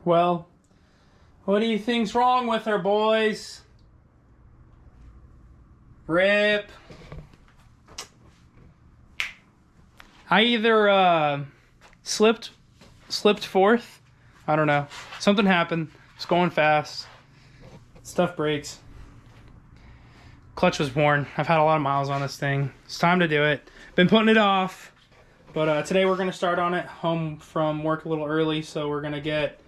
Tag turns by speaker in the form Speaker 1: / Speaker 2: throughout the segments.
Speaker 1: Well, what do you think's wrong with her, boys? Rip. I either slipped fourth. I don't know. Something happened. It's going fast. Stuff breaks. Clutch was worn. I've had a lot of miles on this thing. It's time to do it. Been putting it off. But today we're going to start on it. Home from work a little early, so we're going to get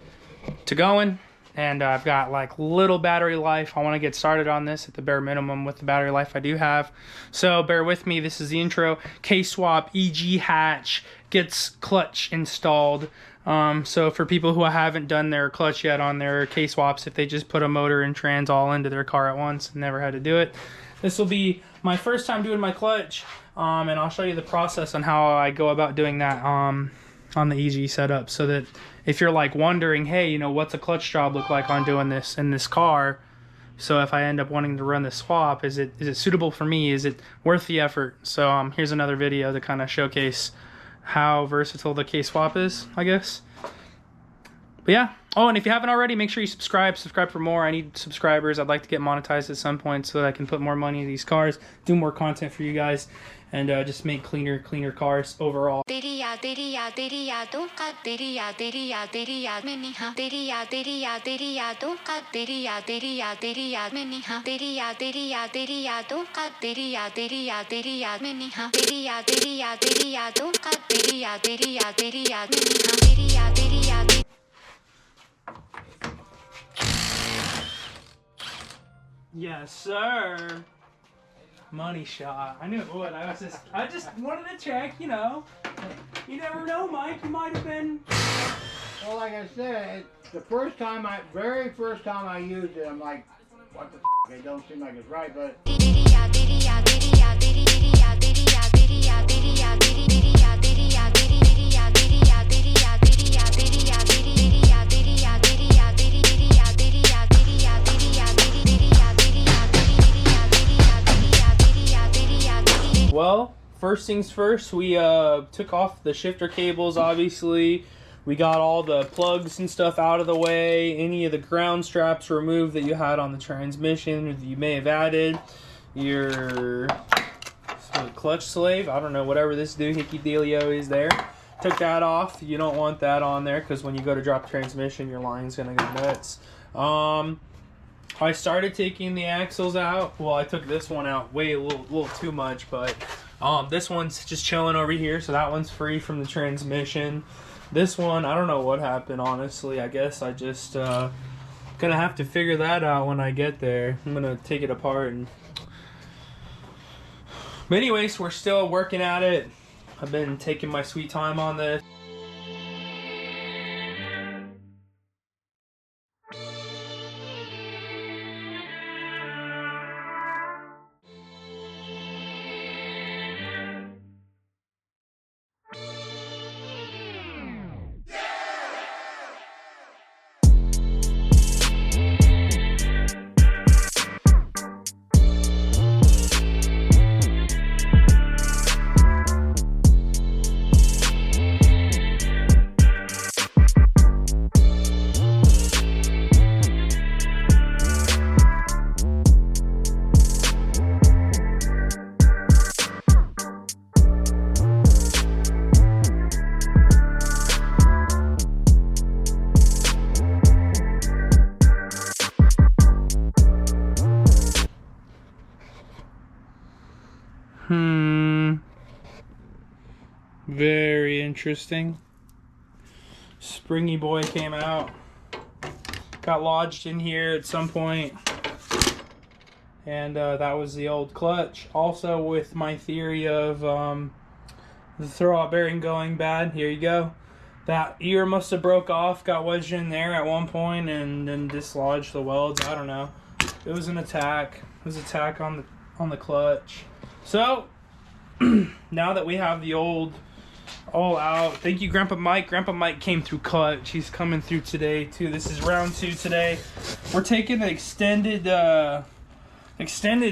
Speaker 1: to going. And I've got like little battery life. I want to get started on this at the bare minimum with the battery life I do have. So bear with me. This is the intro. Kswap EG hatch gets clutch installed. So for people who haven't done their clutch yet on their Kswaps, if they just put a motor and trans all into their car at once, never had to do it. This will be my first time doing my clutch. And I'll show you the process on how I go about doing that on the EG setup, so that if you're like wondering, hey, you know, what's a clutch job look like on doing this in this car? So if I end up wanting to run the swap, is it suitable for me? Is it worth the effort? So here's another video to kind of showcase how versatile the Kswap is, I guess. But yeah. Oh, and if you haven't already, make sure you subscribe for more. I need subscribers. I'd like to get monetized at some point so that I can put more money into these cars, do more content for you guys, and just make cleaner cars overall. Yes, sir. Money shot. I knew it would. I just wanted to check, you know. You never know, Mike. You might have been.
Speaker 2: Well, like I said, the very first time I used it, I'm like, what the f***? It don't seem like it's right, but.
Speaker 1: Well, first things first, we took off the shifter cables, obviously. We got all the plugs and stuff out of the way. Any of the ground straps removed that you had on the transmission or that you may have added. Your clutch slave, I don't know, whatever this doohickey dealio is there. Took that off. You don't want that on there because when you go to drop transmission, your line's going to go nuts. I started taking the axles out. Well, I took this one out a little too much, but this one's just chilling over here, so that one's free from the transmission. This one, I don't know what happened, honestly. I guess I just gonna have to figure that out when I get there. I'm gonna take it apart. But anyways, we're still working at it. I've been taking my sweet time on this. Very interesting. Springy boy came out. Got lodged in here at some point. And that was the old clutch. Also with my theory of the throwout bearing going bad. Here you go. That ear must have broke off, got wedged in there at one point, and then dislodged the welds. I don't know. It was an attack. It was an attack on the clutch. So now that we have the old all out, thank you, Grandpa Mike. Grandpa Mike came through clutch. He's coming through today too. This is round 2 today. We're taking an extended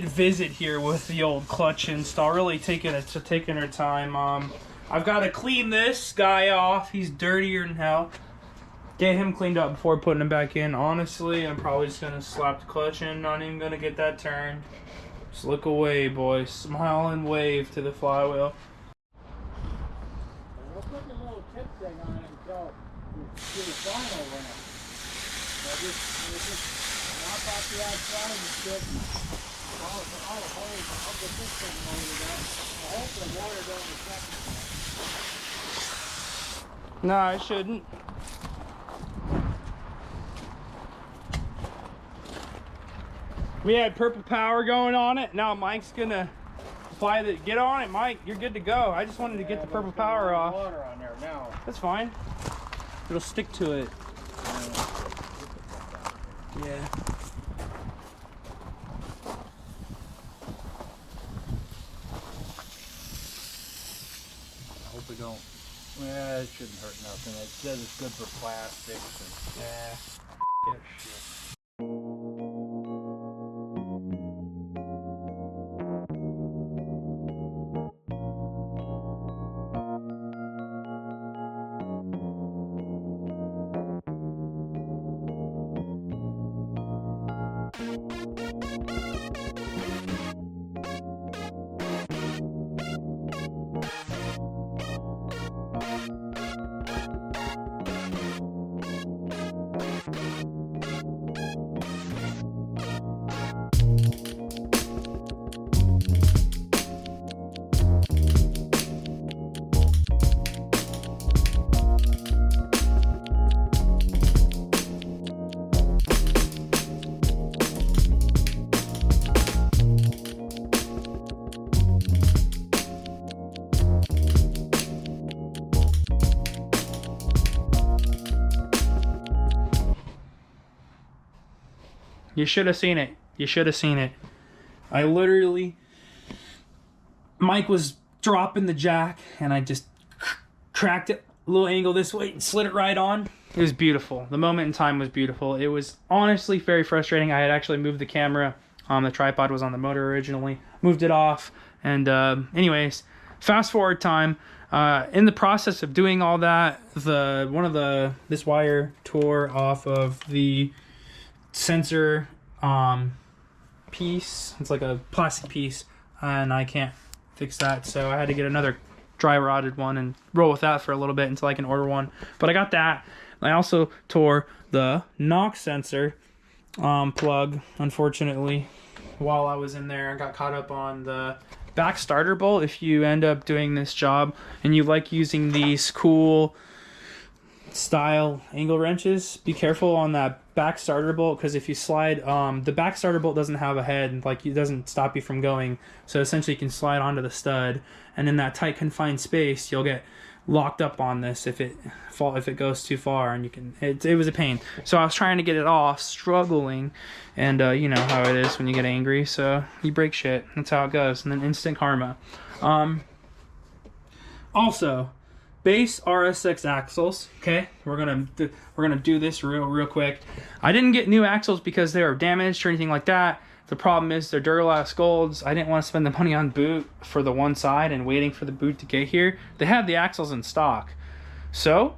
Speaker 1: visit here with the old clutch install. Really taking our time. I've got to clean this guy off. He's dirtier than hell. get him cleaned up before putting him back in. Honestly, I'm probably just gonna slap the clutch in. Not even gonna get that turn. Just look away, boys. Smile and wave to the flywheel.
Speaker 2: We'll put the little tip thing on it until we do the final ramp. We'll just knock off the outside and shit. All the holes of the system loaded up. I hope the water don't affect it.
Speaker 1: No, I shouldn't. We had purple power going on it. Now Mike's gonna apply the. Get on it, Mike. You're good to go. I just wanted to get the purple power off.
Speaker 2: Water on there now.
Speaker 1: That's fine. It'll stick to it. Yeah.
Speaker 2: I hope we don't. Yeah, it shouldn't hurt nothing. It says it's good for plastics. And,
Speaker 1: Yeah. Get shit. You should have seen it. You should have seen it. I literally... Mike was dropping the jack, and I just cracked it a little angle this way and slid it right on. It was beautiful. The moment in time was beautiful. It was honestly very frustrating. I had actually moved the camera. The tripod was on the motor originally. Moved it off. And anyways, fast forward time. In the process of doing all that, this wire tore off of the sensor piece. It's like a plastic piece, and I can't fix that, so I had to get another dry rotted one and roll with that for a little bit until I can order one. But I got that. I also tore the NOx sensor plug, unfortunately, while I was in there. I got caught up on the back starter bolt. If you end up doing this job and you like using these cool style angle wrenches, be careful on that back starter bolt, because if you slide, the back starter bolt doesn't have a head, like it doesn't stop you from going, so essentially you can slide onto the stud, and in that tight confined space you'll get locked up on this if it goes too far, and you can it was a pain. So I was trying to get it off, struggling, and you know how it is when you get angry, so you break shit. That's how it goes, and then instant karma. Also, base RS6 axles. Okay, we're gonna do this real quick. I didn't get new axles because they were damaged or anything like that. The problem is they're Duralast Golds. I didn't want to spend the money on boot for the one side and waiting for the boot to get here. They had the axles in stock, so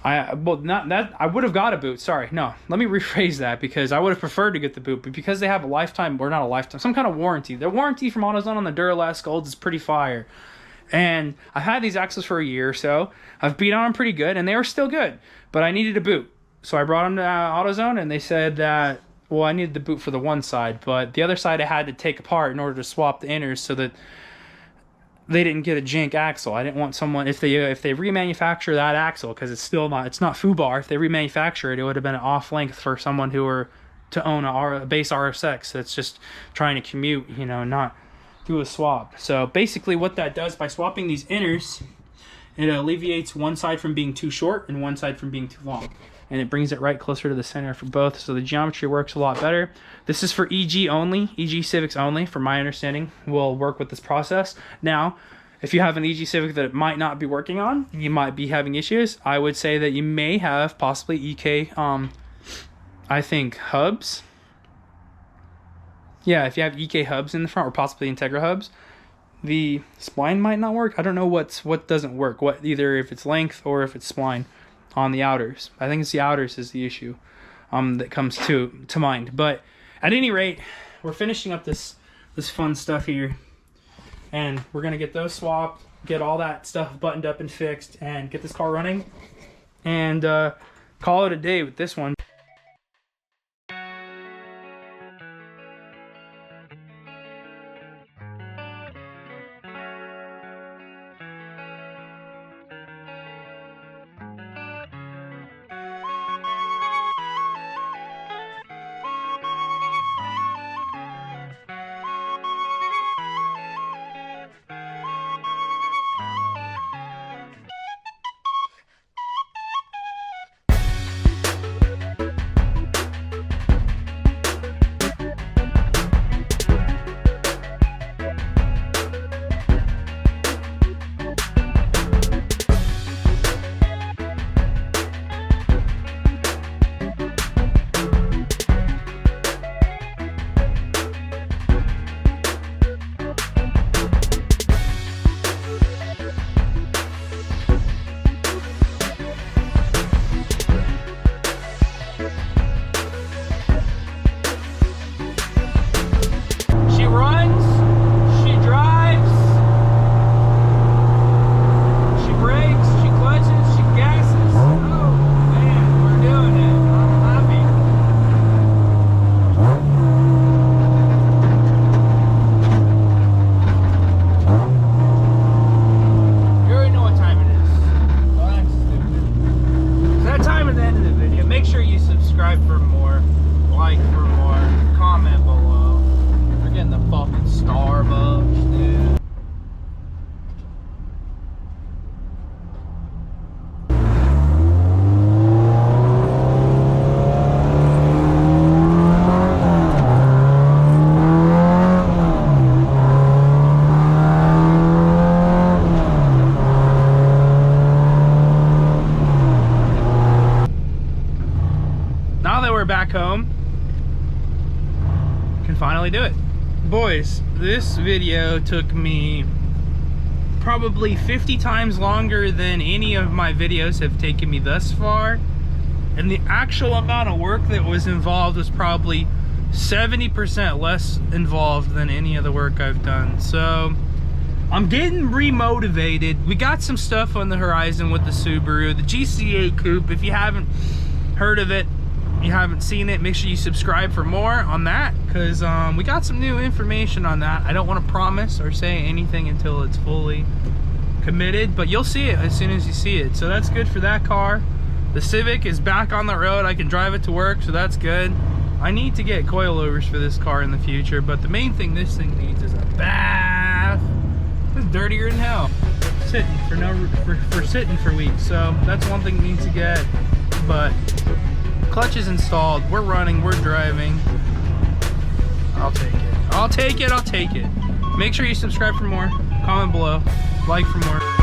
Speaker 1: I would have got a boot. Sorry, no, let me rephrase that, because I would have preferred to get the boot, but because they have a lifetime, or not a lifetime, some kind of warranty. The warranty from AutoZone on the Duralast Golds is pretty fire. And I've had these axles for a year or so. I've beat on them pretty good, and they were still good. But I needed a boot. So I brought them to AutoZone, and they said that, well, I needed the boot for the one side, but the other side I had to take apart in order to swap the inners so that they didn't get a jank axle. I didn't want someone, if they remanufacture that axle, because it's not FUBAR, if they remanufacture it, it would have been an off length for someone who were to own a base RSX that's just trying to commute, you know, not do a swap. So basically what that does, by swapping these inners, it alleviates one side from being too short and one side from being too long, and it brings it right closer to the center for both, so the geometry works a lot better. This is for EG only, EG Civics only, from my understanding, will work with this process. Now, if you have an EG Civic that it might not be working on, you might be having issues, I would say that you may have possibly EK, I think, hubs. Yeah, if you have EK hubs in the front, or possibly Integra hubs, the spline might not work. I don't know what doesn't work, either if it's length or if it's spline. on the outers. I think it's the outers is the issue that comes to mind. But at any rate, we're finishing up this fun stuff here, and we're gonna get those swapped, get all that stuff buttoned up and fixed, and get this car running, and call it a day with this one. Back home, can finally do it. Boys, this video took me probably 50 times longer than any of my videos have taken me thus far, and the actual amount of work that was involved was probably 70% less involved than any of the work I've done. So I'm getting remotivated. We got some stuff on the horizon with the Subaru, the GC8 coupe. If you haven't heard of it, you haven't seen it, make sure you subscribe for more on that, because we got some new information on that. I don't want to promise or say anything until it's fully committed, but you'll see it as soon as you see it. So that's good for that car. The Civic is back on the road. I can drive it to work, so that's good. I need to get coilovers for this car in the future, but the main thing this thing needs is a bath. It's dirtier than hell. Sitting for sitting for weeks, so that's one thing it needs to get. But clutch is installed, we're running, we're driving. I'll take it. I'll take it, I'll take it. Make sure you subscribe for more, comment below, like for more.